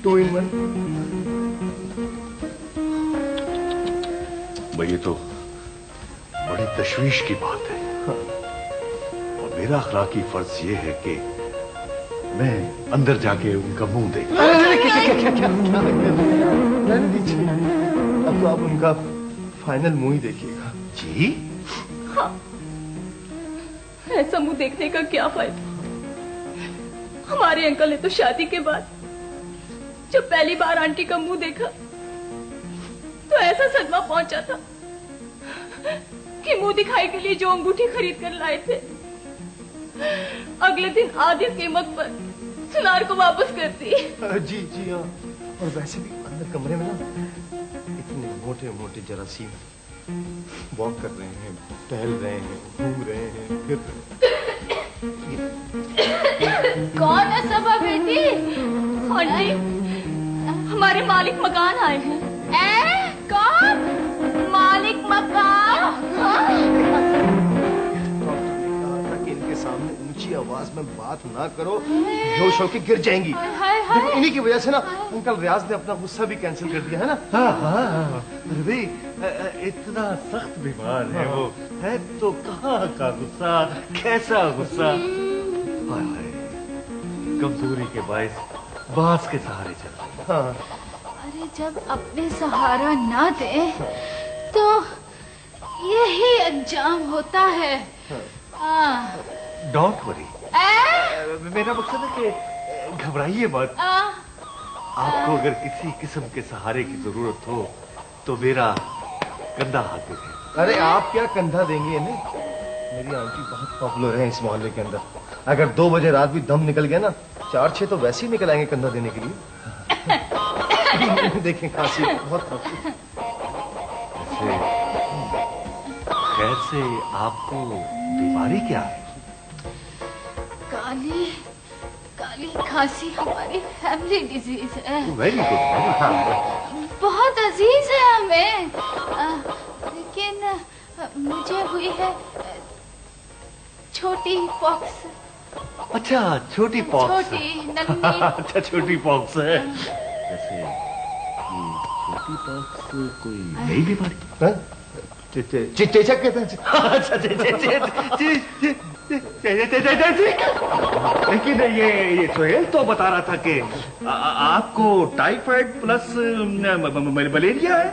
2 in 1। भाई ये तो बड़ी तशवीश की बात है। और मेरा अखलाकी फर्ज ये है कि मैं अंदर जाके उनका मुंह देखूं। अब तो आप उनका फाइनल मुंह ही देखिएगा। जी हाँ, ऐसा मुंह देखने का क्या फायदा। हमारे अंकल ने तो शादी के बाद जब पहली बार आंटी का मुंह देखा तो ऐसा सदमा पहुंचा था कि मुंह दिखाई के लिए जो अंगूठी खरीद कर लाए थे अगले दिन आधी कीमत पर सुनार को वापस कर दी। जी जी हाँ। और वैसे भी अंदर कमरे में ना इतने मोटे मोटे जरासीम वॉक कर रहे हैं, टहल रहे हैं, घूम रहे हैं, फिर कौन है सबा बेटी? आंटी, हमारे मालिक मकान आए हैं। कौन? मालिक मकान? इनके सामने ऊंची आवाज में बात ना करो, बेहोश होके गिर जाएंगी। देखो इन्हीं की वजह से ना अंकल रियाज ने अपना गुस्सा भी कैंसिल कर दिया है ना। हाँ। अरे भाई इतना सख्त बीमार है वो, है तो कहाँ का गुस्सा, कैसा गुस्सा। हाय हाय, कमजोरी के बायस बांस के सहारे चल। हाँ। अरे जब अपने सहारा ना दे तो यही अंजाम होता है। डोंट वरी, मेरा मकसद है कि घबराइए मत। आपको अगर किसी किस्म के सहारे की जरूरत हो तो मेरा कंधा हाजिर है। अरे आप क्या कंधा देंगे इन्हें? मेरी आंटी बहुत पॉपुलर है इस मोहल्ले के अंदर। अगर 2 बजे रात भी दम निकल गया ना, 4-6 तो वैसे ही निकल आएंगे कंधा देने के लिए। देखें खांसी बहुत खांसी। खैर से आपको बीमारी क्या है? काली खांसी हमारी फैमिली डिजीज है। Very good. बहुत अजीज है हमें, लेकिन मुझे हुई है छोटी पॉक्स। अच्छा, छोटी पॉक्स। छोटी नन्ही। अच्छा, छोटी पॉक्स है। वैसे ये छोटी पॉक्स कोई नई बीमारी? चेचक कहते हैं। अच्छा, लेकिन ये सोहेल तो बता रहा था कि आपको टाइफाइड प्लस मलेरिया है।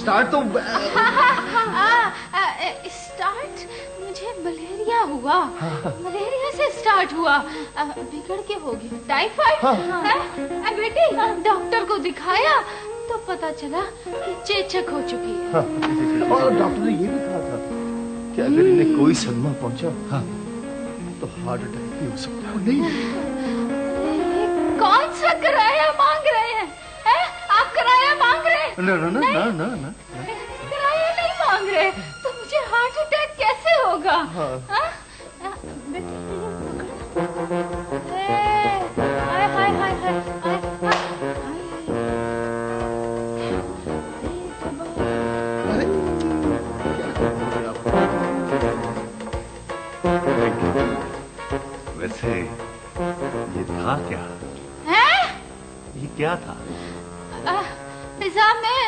स्टार्ट तो स्टार्ट मुझे मलेरिया हुआ। मलेरिया से स्टार्ट हुआ, बिगड़ के हो गया टाइफाइड। बेटी डॉक्टर को दिखाया तो पता चला कि चेचक हो चुकी है। और डॉक्टर ने ये भी कहा था कि अगर इन्हें कोई सदमा पहुंचा तो हार्ट अटैक भी हो सकता है। नहीं, कौन सा किराया मांग रहे हैं? आप किराया मांग रहे हैं? ना। किराया नहीं मांग रहे तो मुझे हार्ट अटैक कैसे होगा? वैसे ये था क्या? ये क्या था? निजाम में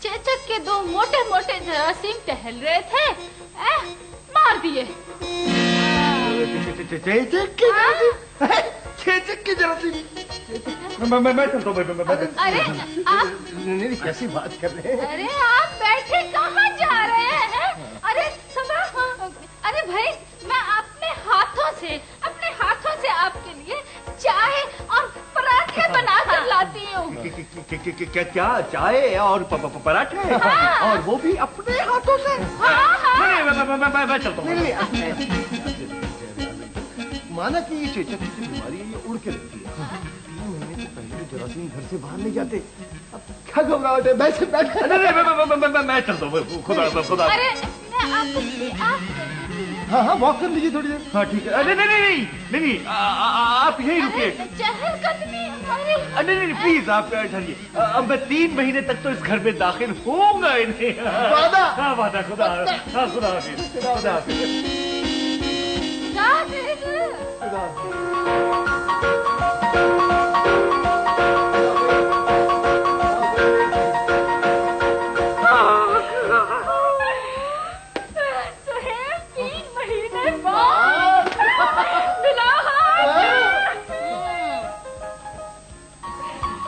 चेचक के 2 मोटे मोटे जरासीम टहल रहे थे, मार दिए। चेचक के जरासीम? मैं चलता हूँ। अरे आप नहीं, कैसी बात कर रहे हैं? अरे आप बैठे कहाँ जा रहे हैं? अरे सबा, अरे भाई मैं अपने हाथों से आपके लिए चाय और पराठे बना कर लाती हूँ। क्या चाय और पराठे? और वो भी अपने हाथों से? मैं चलता हूँ। माना कि ये चेचक की बीमारी है, ये उड़ के रहती है। 3 महीने से पहले जरासीम घर से बाहर नहीं जाते। अब क्या घबराहट है? वैसे बैठ। मैं चलता हूँ। खुदा। अरे आप हाँ, वॉक कर लीजिए थोड़ी देर। हाँ ठीक है। नहीं, आप यहीं रुकिए। नहीं, प्लीज आप ठहरिए। अब मैं 3 महीने तक तो इस घर में दाखिल होऊंगा ही नहीं। वादा। खुदा हाफिज। खुदा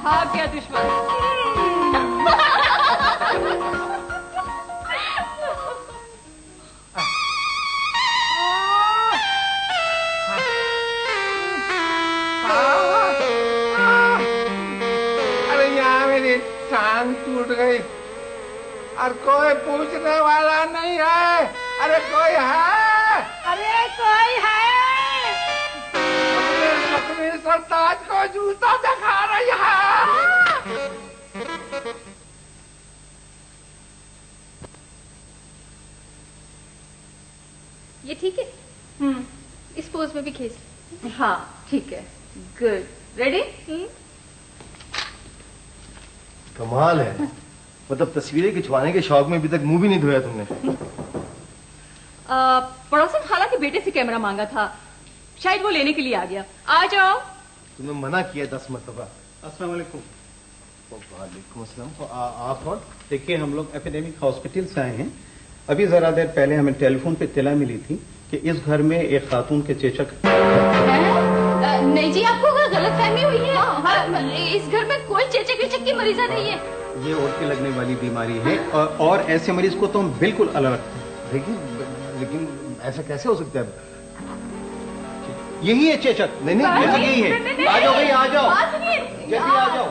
भाग गया दुश्मन। अरे यहाँ मेरी टांग टूट गई और कोई पूछने वाला नहीं है। अरे कोई है? अरे कोई है? अपने सरताज को जूता दिखा रही है। ये ठीक है? इस पोज में भी खींच। हाँ ठीक है, गुड। रेडी? कमाल है, मतलब तस्वीरें खिंचवाने के शौक में अभी तक मुंह भी नहीं धोया तुमने। पड़ोसन खाला के बेटे से कैमरा मांगा था, शायद वो लेने के लिए आ गया। आ जाओ। तुमने मना किया 10 मरतबा। अस्सलाम वालेकुम। वालेकुम अस्सलाम। तो आप कौन? देखिए, हम लोग एपिडेमिक हॉस्पिटल से आए हैं। अभी जरा देर पहले हमें टेलीफोन पे इत्तला मिली थी कि इस घर में एक खातून के चेचक। नहीं जी, आपको गलत फहमी हुई है। इस घर में कोई चेचक वेचक की मरीजा नहीं है। ये और की लगने वाली बीमारी है और ऐसे मरीज को तो हम बिल्कुल अलग रखते हैं। लेकिन ऐसा कैसे हो सकता है? यही है चेचक। नहीं, यही है। आ जाओ भाई, आ जाओ, जल्दी आ जाओ।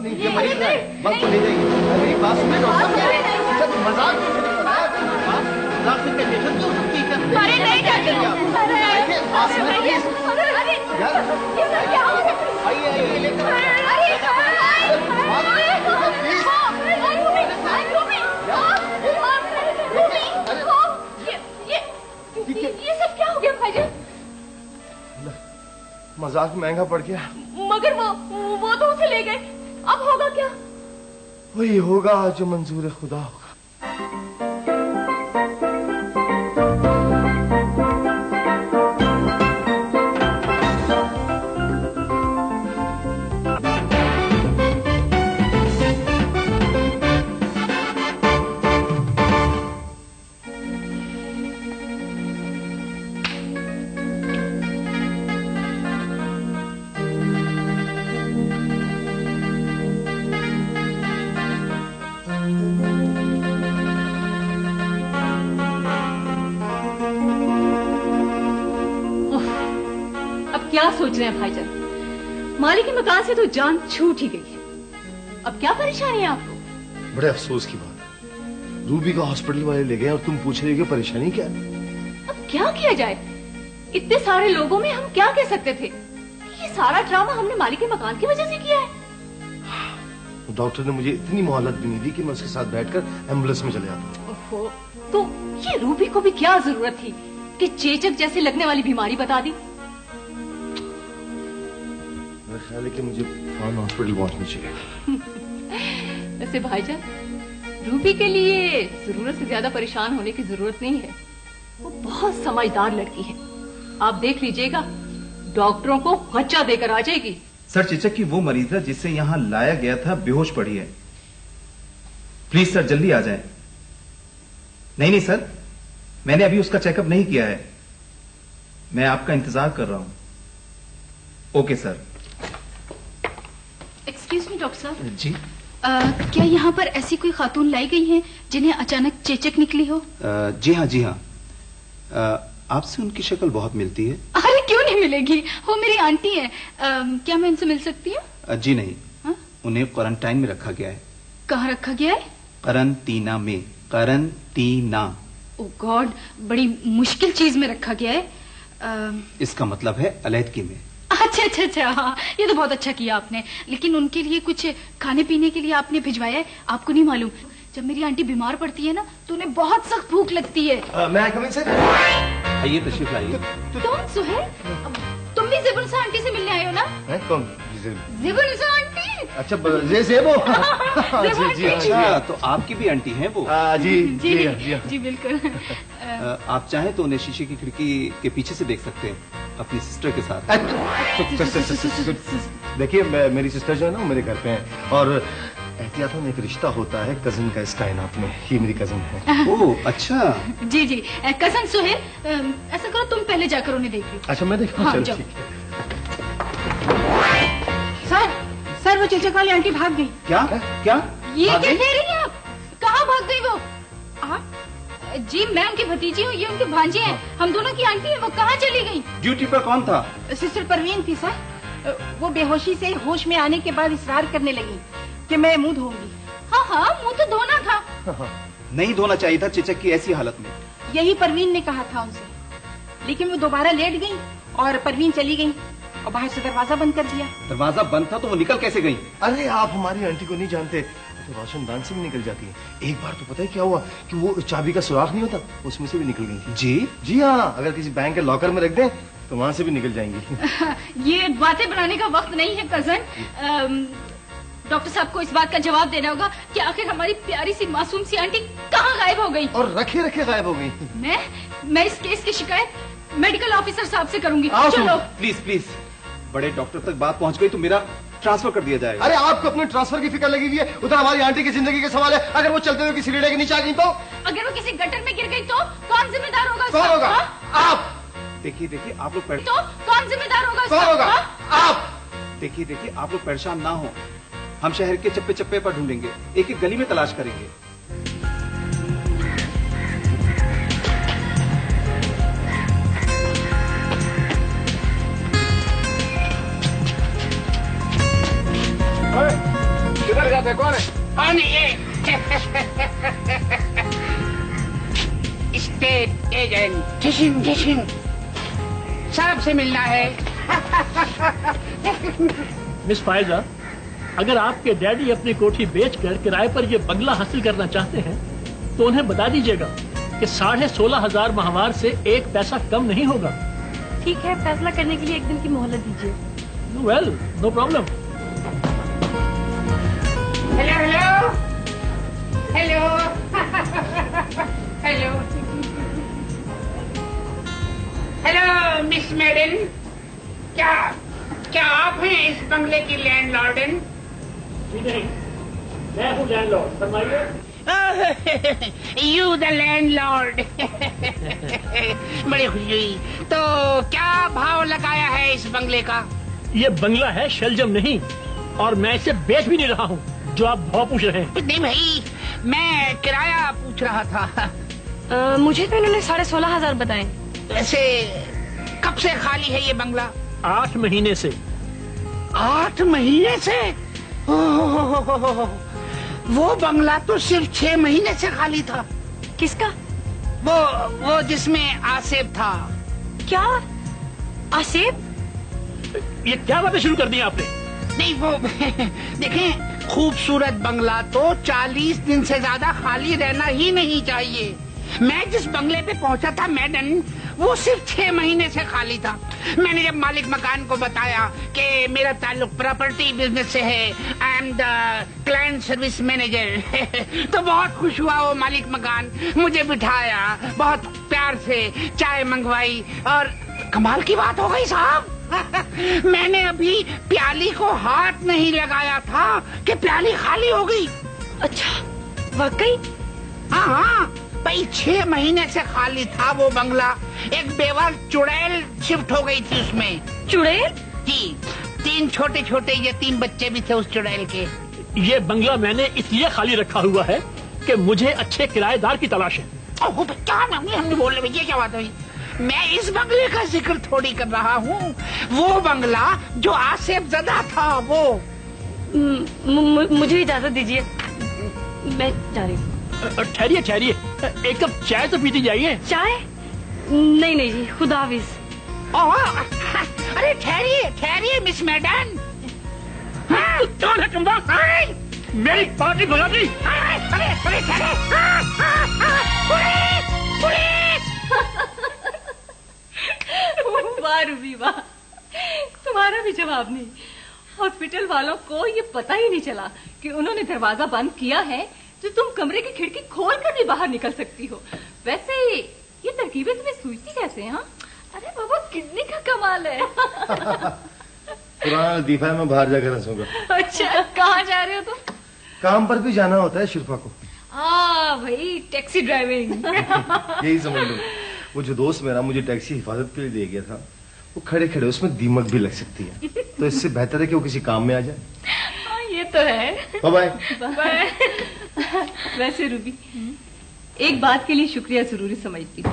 नहीं, ये मरीज है, वक्त ले जाइए। मेरी बात सुनिए डॉक्टर साहब, मजाक से पेशेंट तो सकती है। अरे नहीं चाची, आइए लेकर ये सब क्या हो गया भाईजान? मजाक महंगा पड़ गया। मगर वो तो उसे ले गए, अब होगा क्या? वही होगा जो मंजूर खुदा होगा। क्या सोच रहे हैं भाईजान? मालिक के मकान से तो जान छूट ही गई है। अब क्या परेशानी है आपको? बड़े अफसोस की बात है, रूबी को हॉस्पिटल वाले ले गए और तुम पूछ रही हो कि परेशानी क्या है? अब क्या किया जाए? इतने सारे लोगों में हम क्या कह सकते थे? ये सारा ड्रामा हमने मालिक के मकान की वजह से किया है। डॉक्टर ने मुझे इतनी मोहलत भी नहीं दी कि मैं उसके साथ बैठकर एम्बुलेंस में चले जाता। ओहो, तो ये रूबी को भी क्या जरूरत थी कि चेचक जैसे लगने वाली बीमारी बता दी? मेरा ख्याल है कि मुझे फौरन हॉस्पिटल पहुंचना चाहिए। वैसे भाईजान, रूबी के लिए जरूरत से ज्यादा परेशान होने की जरूरत नहीं है। वो बहुत समझदार लड़की है। आप देख लीजिएगा, डॉक्टरों को खर्चा देकर आ जाएगी। सर, चेचक की वो मरीज है जिसे यहाँ लाया गया था, बेहोश पड़ी है। प्लीज सर, जल्दी आ जाएं। नहीं नहीं सर, मैंने अभी उसका चेकअप नहीं किया है। मैं आपका इंतजार कर रहा हूं। Okay sir. Excuse me doctor साहब। जी। क्या यहाँ पर ऐसी कोई खातून लाई गई है जिन्हें अचानक चेचक निकली हो? जी हाँ, जी हाँ। आपसे उनकी शक्ल बहुत मिलती है। अरे क्यों नहीं मिलेगी, वो मेरी आंटी है। क्या मैं उनसे मिल सकती हूँ? जी नहीं। उन्हें क्वारंटाइन में रखा गया है। कहाँ रखा गया है? करंटीना में। करंटीना। ओ गॉड, बड़ी मुश्किल चीज में रखा गया है। इसका मतलब है अलैदगी में। अच्छा अच्छा अच्छा, हाँ, ये तो बहुत अच्छा किया आपने। लेकिन उनके लिए कुछ खाने पीने के लिए आपने भिजवाया है? आपको नहीं मालूम, जब मेरी आंटी बीमार पड़ती है ना तो उन्हें बहुत सख्त भूख लगती है। मैं आई कम इन सर? आइए, तशरीफ लाइए। तुम सुहेल, तुम भी ज़िबुनसा आंटी से मिलने आए हो ना? कौन? ज़िबुनसा आंटी? अच्छा, ये वो। जी जी। अच्छा, तो आपकी भी आंटी हैं वो? जी जी जी जी, जी बिल्कुल। आप चाहें तो उन्हें शीशे की खिड़की के पीछे से देख सकते हैं, अपनी सिस्टर के साथ। देखिए, मेरी सिस्टर जो है ना, वो मेरे घर पे है और एहतियातन एक रिश्ता होता है कजिन का इस कायनात में। ये मेरी कजिन है। ओह अच्छा। जी जी, कजन सुहेल, ऐसा करो तुम पहले जाकर उन्हें देख लो। अच्छा, मैं देखूं? हाँ, चलो जाओ। ठीक है। सर वो चिलचक वाली आंटी भाग गई। क्या क्या ये भाग क्या गई? कह रही हैं आप? कहाँ भाग गई वो? आप? जी मैं उनकी भतीजी हूँ, ये उनके भांजे हैं, हम दोनों की आंटी है। वो कहाँ चली गई? ड्यूटी पर कौन था? सिस्टर परवीन थी सर। वो बेहोशी से होश में आने के बाद इसरार करने लगी कि मैं मुंह धोऊंगी। हाँ हाँ, मुंह तो धोना था। नहीं धोना चाहिए था चिचक की ऐसी हालत में। यही परवीन ने कहा था उनसे, लेकिन वो दोबारा लेट गई और परवीन चली गई और बाहर से दरवाजा बंद कर दिया। दरवाजा बंद था तो वो निकल कैसे गई? अरे आप हमारी आंटी को नहीं जानते, तो रोशनदान से भी निकल जाती है। एक बार तो पता है क्या हुआ कि वो चाबी का सुराख नहीं होता, उसमें से भी निकल गई थी। जी हाँ, अगर किसी बैंक के लॉकर में रख दें तो वहां से भी निकल जाएंगी। ये बातें बनाने का वक्त नहीं है कजन। डॉक्टर साहब को इस बात का जवाब देना होगा कि आखिर हमारी प्यारी सी मासूम सी आंटी कहाँ गायब हो गई। और रखे रखे गायब हो गई। मैं इस केस की शिकायत मेडिकल ऑफिसर साहब से करूंगी। चलो प्लीज प्लीज, बड़े डॉक्टर तक बात पहुंच गई तो मेरा ट्रांसफर कर दिया जाएगा। अरे आपको अपने ट्रांसफर की फिक्र लगी हुई है, उधर हमारी आंटी की जिंदगी के सवाल है। अगर वो चलते हुए किसी रेड़े के नीचे आ गई तो? अगर वो किसी गटर में गिर गई तो कौन जिम्मेदार होगा? कौन होगा? आप। देखिए आप लोग तो कौन जिम्मेदार होगा? कौन होगा? आप। देखिए आप लोग परेशान ना हो, हम शहर के चप्पे चप्पे पर ढूंढेंगे, एक एक गली में तलाश करेंगे। किधर जाते? कौन है? कौन ये? स्टेट एजेंट जिशिन साहब से मिलना है। मिस फायजा, अगर आपके डैडी अपनी कोठी बेचकर किराए पर ये बंगला हासिल करना चाहते हैं तो उन्हें बता दीजिएगा कि 16,500 माहवार से एक पैसा कम नहीं होगा। ठीक है, फैसला करने के लिए एक दिन की मोहलत दीजिए। Well, no problem. Hello hello hello hello miss मैडन, क्या आप हैं इस बंगले की लैंडलॉर्डन? नहीं, मैं हूँ लैंडलॉर्ड, फरमाइए। You the landlord. बड़ी खुशी हुई। तो क्या भाव लगाया है इस बंगले का? ये बंगला है, शलजम नहीं, और मैं इसे बेच भी नहीं रहा हूँ जो आप भाव पूछ रहे हैं। नहीं भाई, मैं किराया पूछ रहा था। मुझे तो इन्होंने 16,500 बताए। वैसे कब से खाली है ये बंगला? 8 महीने से। 8 महीने से? वो बंगला तो सिर्फ 6 महीने से खाली था। किसका? वो जिसमें आसेब था। क्या? आसेब? ये क्या बातें शुरू कर दी आपने? नहीं वो देखें, खूबसूरत बंगला तो 40 दिन से ज्यादा खाली रहना ही नहीं चाहिए। मैं जिस बंगले पे पहुंचा था मैडम, वो सिर्फ 6 महीने से खाली था। मैंने जब मालिक मकान को बताया कि मेरा ताल्लुक प्रॉपर्टी बिजनेस से है, I am the client service manager, तो बहुत खुश हुआ वो मालिक मकान। मुझे बिठाया, बहुत प्यार से चाय मंगवाई, और कमाल की बात हो गई साहब, मैंने अभी प्याली को हाथ नहीं लगाया था कि प्याली खाली हो गई। अच्छा, वाकई? हाँ भाई, 6 महीने से खाली था वो बंगला। एक बेवा चुड़ैल शिफ्ट हो गई थी उसमें। चुड़ैल? जी, 3 छोटे छोटे यतीम बच्चे भी थे उस चुड़ैल के। ये बंगला मैंने इसलिए खाली रखा हुआ है कि मुझे अच्छे किराएदार की तलाश है। ओह क्या हमने बोल रहे भैया, क्या बात हुई? मैं इस बंगले का जिक्र थोड़ी कर रहा हूँ, वो बंगला जो आसेब ज़दा था वो। मुझे इजाजत दीजिए, मैं जा रही हूँ। ठहरिए, एक कप चाय तो पीती जाइए। चाय? नहीं जी, खुदा हाफिज। अरे ठहरिए मिस मैडन। कौन है तुम? मेरी पार्टी भगा दी। अरे ठहरे, पुलिस! वाह रूबी वाह, तुम्हारा भी जवाब नहीं। हॉस्पिटल वालों को ये पता ही नहीं चला कि उन्होंने दरवाजा बंद किया है तो तुम कमरे की खिड़की खोलकर भी बाहर निकल सकती हो। वैसे ये तरकीबें तुम्हें सूझती कैसे हैं? अरे बाबा, किडनी का कमाल है। पुराना लतीफा है, मैं बाहर जाकर हंसूंगा। अच्छा, कहाँ जा रहे हो तुम? काम पर भी जाना होता है शिल्पा को। भाई, टैक्सी ड्राइविंग। यही समझ लो। वो जो दोस्त मेरा मुझे टैक्सी हिफाजत के लिए दे गया था, वो खड़े खड़े उसमें दीमक भी लग सकती है, तो इससे बेहतर है कि वो किसी काम में आ जाए। तो है। Bye bye. वैसे रूबी, एक बात के लिए शुक्रिया जरूरी समझती हूँ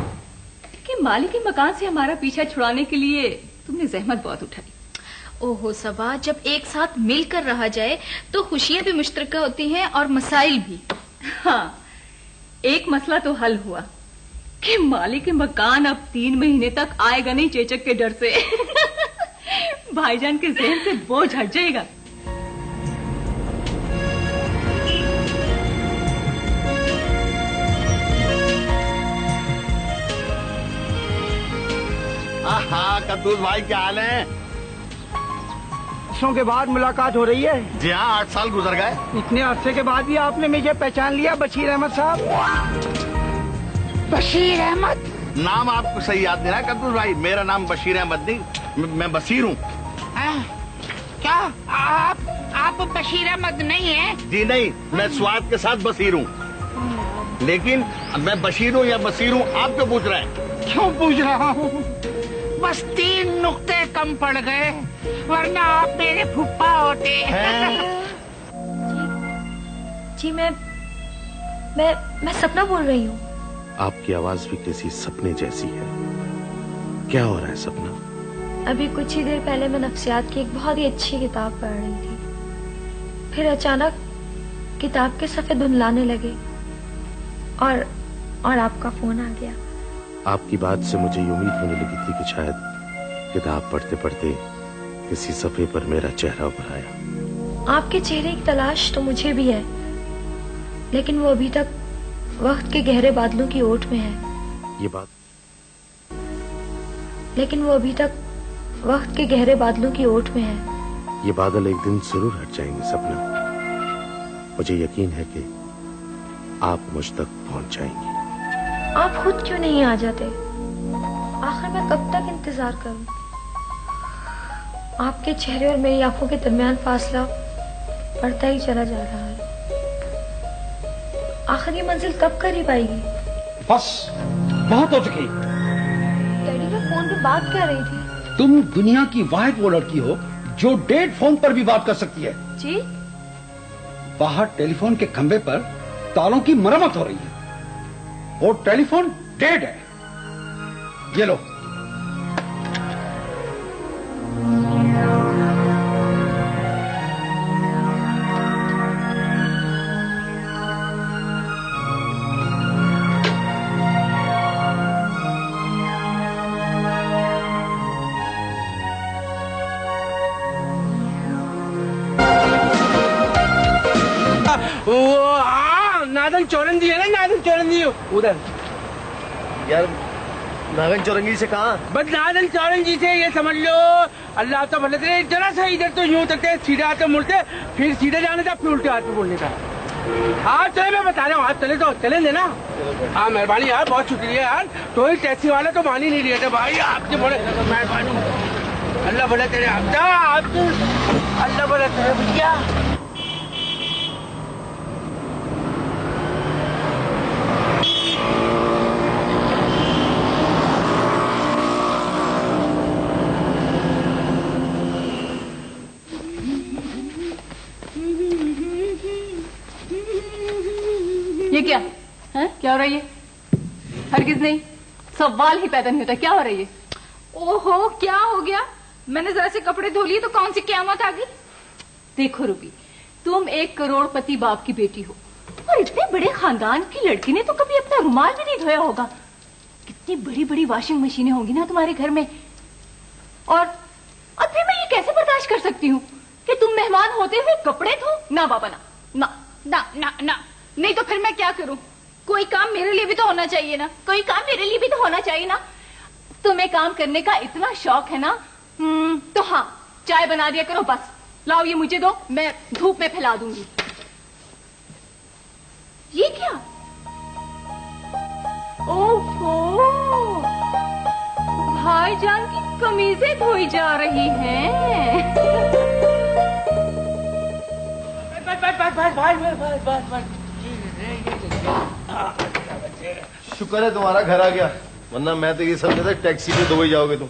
कि मालिक के मकान से हमारा पीछा छुड़ाने के लिए तुमने जहमत बहुत उठाई। ओहो सबा, जब एक साथ मिलकर रहा जाए तो खुशियां भी मुश्तरका होती हैं और मसाइल भी। हाँ, एक मसला तो हल हुआ कि मालिक के मकान अब 3 महीने तक आएगा नहीं चेचक के डर से। भाईजान के जहन से बोझ हट जाएगा। हाँ कद्दूस भाई, क्या हाल है? वर्षों के बाद मुलाकात हो रही है। जी हाँ, 8 साल गुजर गए। इतने अरसे के बाद भी आपने मुझे पहचान लिया, बशीर अहमद साहब। बशीर अहमद नाम आपको सही याद नहीं रहा कद्दूस भाई? मेरा नाम बशीर अहमद नहीं, मैं बशीर हूँ। क्या आप बशीर अहमद नहीं है? जी नहीं, मैं स्वाद के साथ बशीर हूँ। लेकिन मैं बशीर हूँ या बशीर हूँ, आप क्यों पूछ रहे हैं? क्यों पूछ रहा हूँ? बस 3 नुक्ते कम पड़ गए, वरना आप मेरे फुप्पा होते। जी मैं सपना बोल रही हूँ। आपकी आवाज भी किसी सपने जैसी है। क्या हो रहा है सपना? अभी कुछ ही देर पहले मैं नफ्सियात की एक बहुत ही अच्छी किताब पढ़ रही थी। फिर अचानक किताब के सफ़े धुंधलाने लगे और आपका फोन आ गया। आपकी बात से मुझे ये उम्मीद होने लगी थी कि शायद किताब पढ़ते पढ़ते किसी सफ़े पर मेरा चेहरा उभर आया। आपके चेहरे की तलाश तो मुझे भी है, लेकिन वो अभी तक वक्त के गहरे बादलों की ओट में है। ये बात लेकिन वो अभी तक वक्त के गहरे बादलों की ओट में है। ये बादल एक दिन जरूर हट जाएंगे सपना। मुझे यकीन है कि आप मुझ तक पहुंच जाएंगे। आप खुद क्यों नहीं आ जाते? आखिर मैं कब तक इंतजार करूं? आपके चेहरे और मेरी आंखों के दरमियान फासला बढ़ता ही चला जा रहा है। आखिर ये मंजिल कब करीब आएगी? बस बहुत हो चुकी। डैडी, मैं फोन पे बात कर रही थी। तुम दुनिया की वाहिद वो लड़की हो जो डेड फोन पर भी बात कर सकती है। जी? बाहर टेलीफोन के खंबे पर तारों की मरम्मत हो रही है और टेलीफोन डेड है। ये लो। नादन चौरंगी है ना, नादन चौरंगी उधर। यार नागन चौरंगी से कहाँ? बस नादन चौरंगी से, ये समझ लो। अल्लाह तो भले तेरे, जरा सा इधर तो यूं उतरते, सीधे आते मुड़ते, फिर सीधे जाने का, फिर उल्टे हाथ पे बोलने का। हाँ चले, मैं बता रहा हूँ। आज चले तो चले देना। हाँ मेहरबानी यार, बहुत शुक्रिया यार। तो ही टैक्सी वाले तो मान ही नहीं रहे थे भाई, आपके बड़े मेहरबानी। अल्लाह भले तेरे, अल्लाह भले तेरे भैया। ये क्या है? क्या हो रहा है ये? हरगिज नहीं, सवाल ही पैदा नहीं होता। क्या हो रहा है ये? ओहो क्या हो गया? मैंने जरा से कपड़े धो लिए तो कौन सी क़यामत आ गई? देखो रूबी, तुम 1 करोड़पति बाप की बेटी हो और इतने बड़े खानदान की लड़की ने तो कभी अपना रुमाल भी नहीं धोया होगा। कितनी बड़ी बड़ी वॉशिंग मशीनें होंगी ना तुम्हारे घर में। और फिर मैं ये कैसे बर्दाश्त कर सकती हूँ कि तुम मेहमान होते हुए कपड़े धो? ना बाबा ना ना ना ना ना, नहीं तो फिर मैं क्या करूं? कोई काम मेरे लिए भी तो होना चाहिए ना। कोई काम मेरे लिए भी तो होना चाहिए ना। तुम्हें काम करने का इतना शौक है ना, तो हाँ, चाय बना दिया करो बस। लाओ ये मुझे दो, मैं धूप में फैला दूंगी। ये क्या? ओहो, भाईजान की कमीजें धोई जा रही हैं। शुक्र है तुम्हारा घर आ गया, वरना मैं तो ये समझा था टैक्सी पे दुबई जाओगे तुम।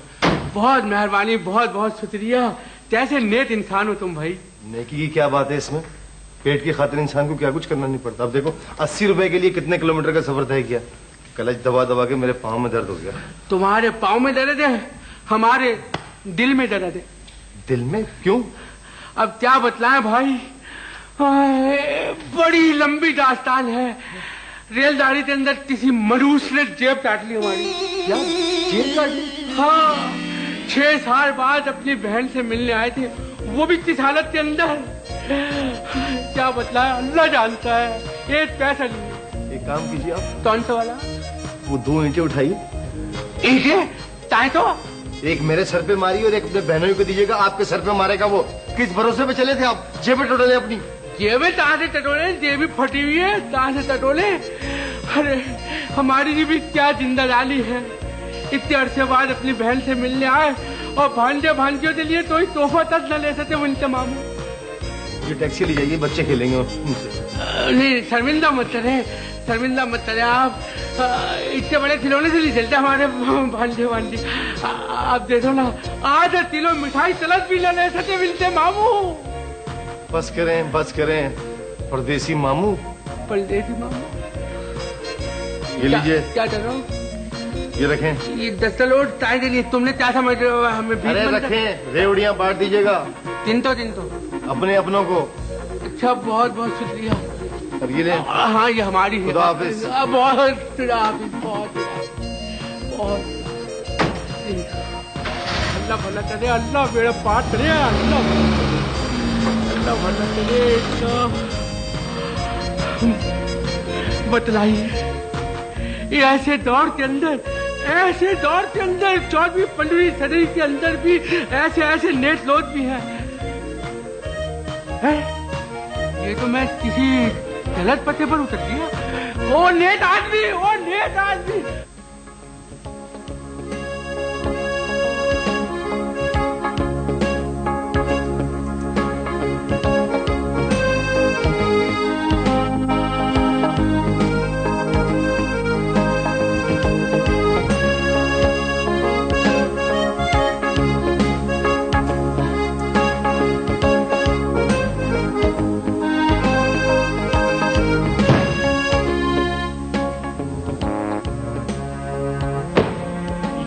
बहुत मेहरबानी, बहुत बहुत शुक्रिया। कैसे नेक इंसान हो तुम भाई। नेकी की क्या बात है इसमें? पेट की खातिर इंसान को क्या कुछ करना नहीं पड़ता। अब देखो 80 रुपए के लिए कितने किलोमीटर का सफर तय किया। क्लच दबा दबा के मेरे पाँव में दर्द हो गया। तुम्हारे पाँव में दर्द है, हमारे दिल में दर्द है। दिल में क्यों? अब क्या बतलाएं भाई, बड़ी लंबी दास्तान है। रेलगाड़ी के अंदर किसी मरूस ने जेब काट ली हमारी। क्या जेब काट ली? हाँ, 6 साल बाद अपनी बहन से मिलने आए थे, वो भी किस हालत के अंदर। क्या बतलाएं, अल्लाह जानता है। एक पैसा नहीं। एक काम कीजिए आप। कौन सा वाला? वो 2 ईंटें उठाइए। ईंटें? ताए तो एक मेरे सर पे मारी और एक अपने बहनों को दीजिएगा। आपके सर पे मारेगा वो। किस भरोसे पे चले थे आप? जेबें टटोले अपनी। जेबें कहाँ से टटोले? जेबी फटी हुई है, कहाँ से टटोले? अरे हमारी भी क्या जिंदगानी है। इतने अरसे बाद अपनी बहन से मिलने आए और भांजे भांजियों के लिए कोई तोहफा तक न ले सके उनके मामू। ये टैक्सी ले जाइए, बच्चे खेलेंगे उनसे। नहीं, शर्मिंदा मत करे, शर्मिंदा मत करे आप। इतने बड़े खिलौने से नहीं चलते हमारे भांजे भांजी। आप देखो ना, आधा किलो मिठाई तलक भी न ले सके मिलते मामू। बस करें परदेसी मामू। परदेसी मामू ये लीजिए। क्या कर रहा हूँ? ये रखें। ये 10 लोट चाय के लिए तुमने क्या समझ रहे हो हमें? अरे रखें, रेवड़ियाँ बांट दीजिएगा। दिन तो अपने अपनों को। अच्छा, बहुत बहुत शुक्रिया। अब ये ले। हाँ, ये हमारी है। खुदा हाफिज। बहुत खुदा हाफिज, बहुत अल्लाह भला करे, अल्लाह मेरा पाठ करे, अल्लाह भला करे। बतलाइए, ऐसे दौर के अंदर 14वीं-15वीं सदी के अंदर भी ऐसे नेट लोग भी हैं। ये तो मैं किसी गलत पते पर उतर गया। वो नेट आदमी।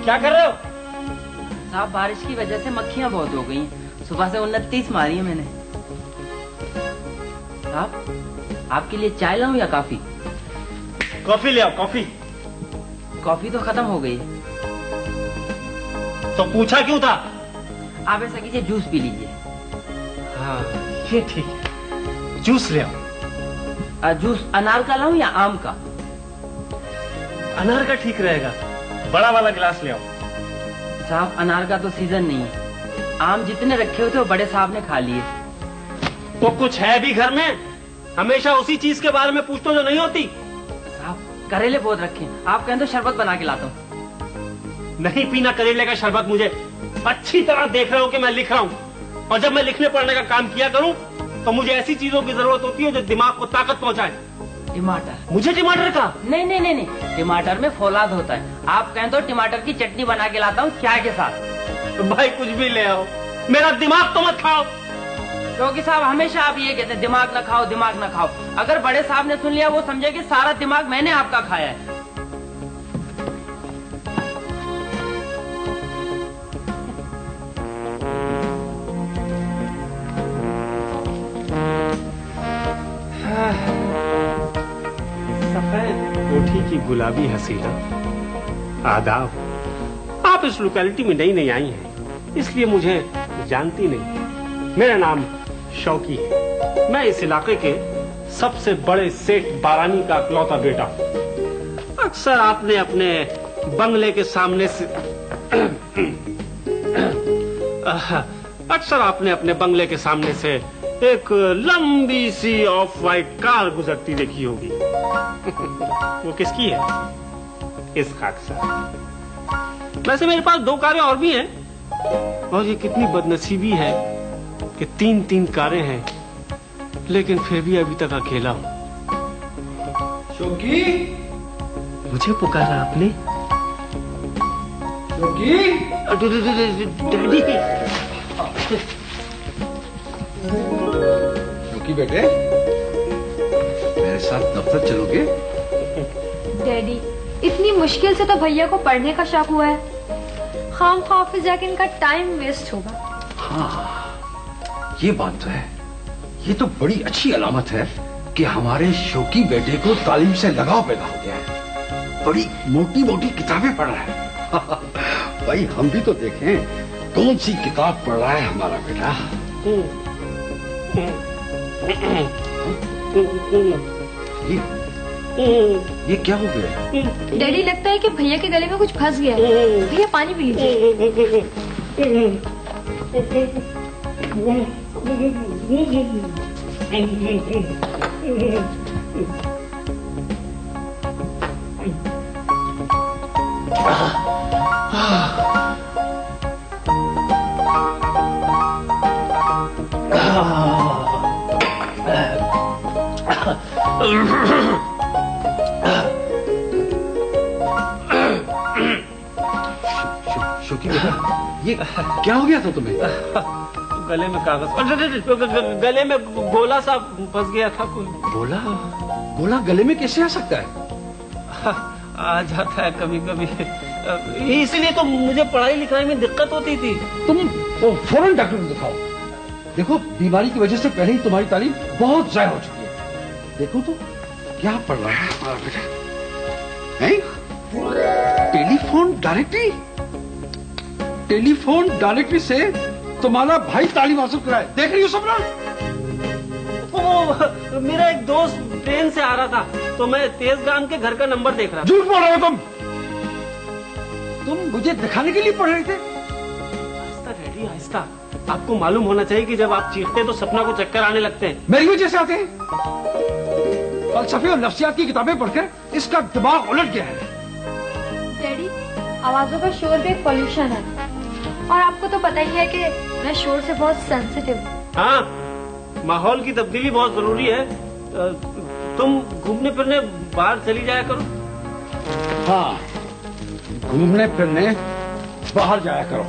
क्या कर रहे हो साहब? बारिश की वजह से मक्खियां बहुत हो गई हैं। सुबह से 29 मारी है मैंने। साहब, आपके लिए चाय लाऊं या कॉफी? कॉफी ले आओ। कॉफी? कॉफी तो खत्म हो गई। तो पूछा क्यों था? आप ऐसा कीजिए, जूस पी लीजिए। हाँ, ये ठीक है। जूस ले आओ। जूस अनार का लाऊं या आम का? अनार का ठीक रहेगा। बड़ा वाला गिलास ले आओ। साहब, अनार का तो सीजन नहीं है। आम जितने रखे होते वो बड़े साहब ने खा लिए। तो कुछ है भी घर में? हमेशा उसी चीज के बारे में पूछते हो जो नहीं होती। साहब, करेले बहुत रखे हैं, आप कहें तो शरबत बना के लाता हूँ। नहीं पीना करेले का शरबत। मुझे अच्छी तरह देख रहे हो कि मैं लिख रहा हूँ, और जब मैं लिखने पढ़ने का काम किया करूँ तो मुझे ऐसी चीजों की जरूरत होती है जो दिमाग को ताकत पहुंचाए। टमाटर? मुझे टमाटर का? नहीं, टमाटर में फौलाद होता है। आप कहें तो टमाटर की चटनी बना के लाता हूँ चाय के साथ। तो भाई कुछ भी ले आओ, मेरा दिमाग तो मत खाओ। क्योंकि साहब हमेशा आप ये कहते हैं दिमाग न खाओ, दिमाग न खाओ। अगर बड़े साहब ने सुन लिया वो समझे कि सारा दिमाग मैंने आपका खाया है। कोठी की गुलाबी हसीना, आदाब। आप इस लोकेलिटी में नई नई आई हैं, इसलिए मुझे जानती नहीं। मेरा नाम शौकी है। मैं इस इलाके के सबसे बड़े सेठ बारानी का इकलौता बेटा हूँ। अक्सर आपने अपने बंगले के सामने से एक लंबी सी ऑफ वाइट कार गुजरती देखी होगी। वो किसकी है? इस खाक साहब। वैसे मेरे पास 2 कारें और भी हैं, और ये कितनी बदनसीबी है कि 3-3 कारें हैं, लेकिन फिर भी अभी तक अकेला हूं। शौकी, मुझे पुकारा आपने? डैडी। शौकी बेटे, मेरे साथ दफ्तर चलोगे? डैडी, इतनी मुश्किल से तो भैया को पढ़ने का शौक हुआ है, खाम खा ऑफिस जाके इनका टाइम वेस्ट होगा। हाँ, ये बात तो है। ये तो बड़ी अच्छी अलामत है कि हमारे शौकी बेटे को तालीम से लगाव पैदा हो गया है। बड़ी मोटी मोटी किताबें पढ़ रहा है। भाई हम भी तो देखें कौन सी किताब पढ़ रहा है हमारा बेटा। ये क्या हो गया? डैडी, लगता है कि भैया के गले में कुछ फंस गया है। भैया पानी पी लीजिए। शौकी बेटा, ये क्या हो गया था तुम्हें? गले में कागज, गले में गोला सा फंस गया था। कोई गोला? गोला गले में कैसे आ सकता है? आ जाता है कभी कभी, इसलिए तो मुझे पढ़ाई लिखाई में दिक्कत होती थी। तुम फौरन डॉक्टर को दिखाओ। देखो, बीमारी की वजह से पहले ही तुम्हारी तालीम बहुत ज़ाया हो चुकी है। देखो तो क्या पढ़ रहा है हमारा बेटा? Telephone directory? टेलीफोन डायरेक्टरी से तुम्हारा भाई तालीम हासिल कराए, देख रही हो सपना? वो मेरा एक दोस्त ट्रेन से आ रहा था तो मैं तेजगाम के घर का नंबर देख रहा था। झूठ बोल रहे हो तुम मुझे दिखाने के लिए पढ़ रहे थे? आहिस्ता डैडी, आहिस्ता। आपको मालूम होना चाहिए कि जब आप चीखते हैं तो सपना को चक्कर आने लगते हैं। मेरी वजह से आते हैं? फलसफे और नफ्सियात की किताबें पढ़कर इसका दिमाग उलट गया है। डैडी, आवाजों का शोर भी एक पॉल्यूशन है, और आपको तो पता ही है कि मैं शोर से बहुत सेंसिटिव हूँ। हाँ, माहौल की तब्दीली बहुत जरूरी है। तुम घूमने फिरने बाहर चली जाया करो। हाँ, घूमने फिरने बाहर जाया करो।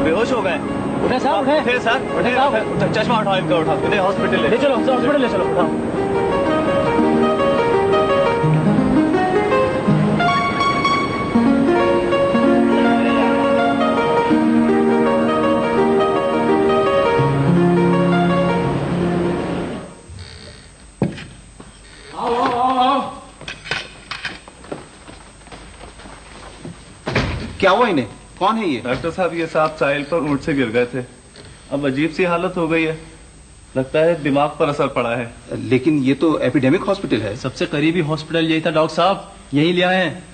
बेहोश हो गए। उठे साहब, उठे सर, उठे साहब। चश्मा उठाओ इनका, उठाओ इन्हें हॉस्पिटल ले चलो, हॉस्पिटल ले चलो, उठाओ। क्या हुआ इन्हें? कौन है ये? डॉक्टर साहब, ये साहब साहिल पर ऊंट से गिर गए थे। अब अजीब सी हालत हो गई है, लगता है दिमाग पर असर पड़ा है। लेकिन ये तो एपिडेमिक हॉस्पिटल है। सबसे करीबी हॉस्पिटल यही था डॉक्टर साहब, यही ले आए हैं।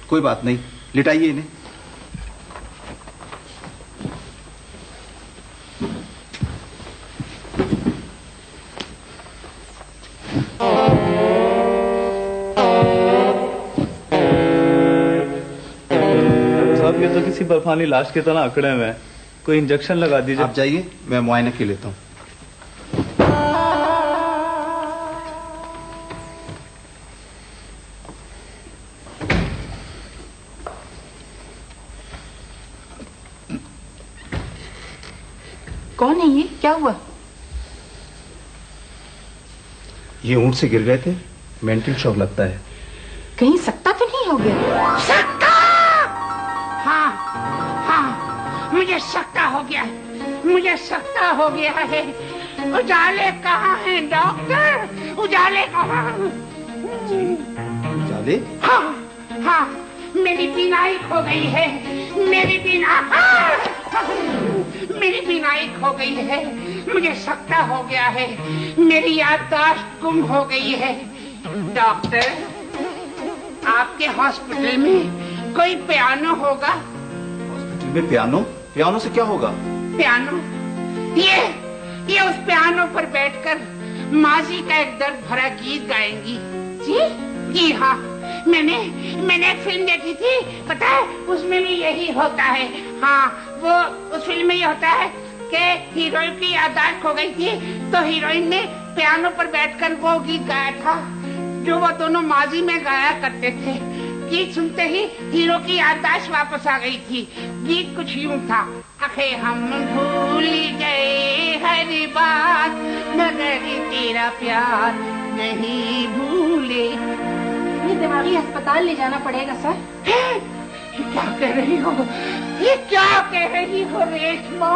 कोई बात नहीं, लिटाइए इन्हें। ये तो किसी बर्फानी लाश की तरह अकड़े हुए हैं, कोई इंजेक्शन लगा दीजिए। आप जाइए, मैं मुआयना के लेता हूँ। कौन है ये? क्या हुआ? ये ऊंट से गिर गए थे, मेंटल शॉक लगता है। कहीं सकता तो नहीं हो गया? सक्का! हाँ, हाँ, मुझे सक्का हो गया है, मुझे सक्का हो गया है। उजाले कहाँ हैं डॉक्टर? उजाले कहाँ? उजाले? हाँ हाँ, मेरी बीनाई खो गई है। मेरी बीनाई खो गई है। मुझे सकता हो गया है। मेरी याददाश्त गुम हो गई है। डॉक्टर, आपके हॉस्पिटल में कोई पियानो होगा? हॉस्पिटल में पियानो? पियानो से क्या होगा? पियानो? ये उस पियानो पर बैठकर माजी का एक दर्द भरा गीत गाएंगी। जी हाँ, मैंने एक फिल्म देखी थी, पता है, उसमें भी यही होता है। हाँ, वो उस फिल्म में ये होता है कि हीरोइन की याददाश्त खो गई थी, तो हीरोइन ने पियानो पर बैठकर वो गीत गाया था जो वो दोनों माजी में गाया करते थे। गीत सुनते ही हीरो की याददाश्त वापस आ गई थी। गीत कुछ यूं था, आखे हम भूल गए हर बात, मगर तेरा प्यार नहीं भूले। ये दिमागी अस्पताल ले जाना पड़ेगा सर। ये क्या कह रही हो? ये क्या कह रही हो रेशमा?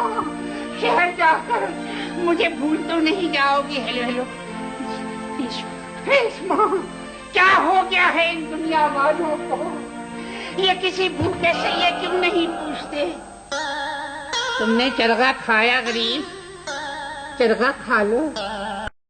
शहर जाकर मुझे भूल तो नहीं जाओगी? हेलो रेशमा, क्या हो गया है इन दुनिया वालों को? ये किसी भूखे से ये क्यों नहीं पूछते? तुमने चरगा खाया गरीब? चरगा खा लो।